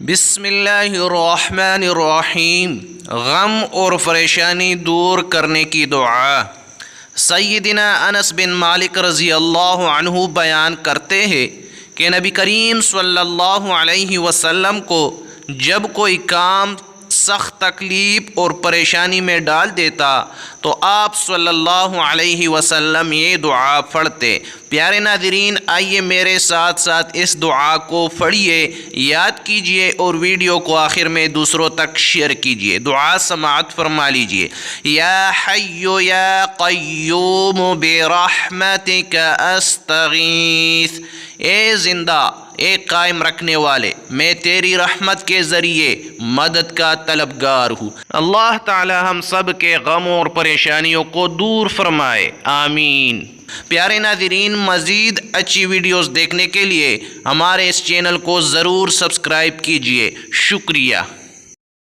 بسم اللہ الرحمن الرحیم۔ غم اور پریشانی دور کرنے کی دعا۔ سیدنا انس بن مالک رضی اللہ عنہ بیان کرتے ہیں کہ نبی کریم صلی اللہ علیہ وسلم کو جب کوئی کام سخت تکلیف اور پریشانی میں ڈال دیتا تو آپ صلی اللہ علیہ وسلم یہ دعا پڑھتے۔ پیارے ناظرین، آئیے میرے ساتھ ساتھ اس دعا کو پڑھیے، یاد کیجئے اور ویڈیو کو آخر میں دوسروں تک شیئر کیجئے۔ دعا سماعت فرما لیجئے۔ یا حی یا قیوم برحمتک استغیث، اے زندہ اے قائم رکھنے والے، میں تیری رحمت کے ذریعے مدد کا طلبگار ہوں۔ اللہ تعالی ہم سب کے غموں اور پریشانیوں کو دور فرمائے، آمین۔ پیارے ناظرین، مزید اچھی ویڈیوز دیکھنے کے لیے ہمارے اس چینل کو ضرور سبسکرائب کیجئے۔ شکریہ۔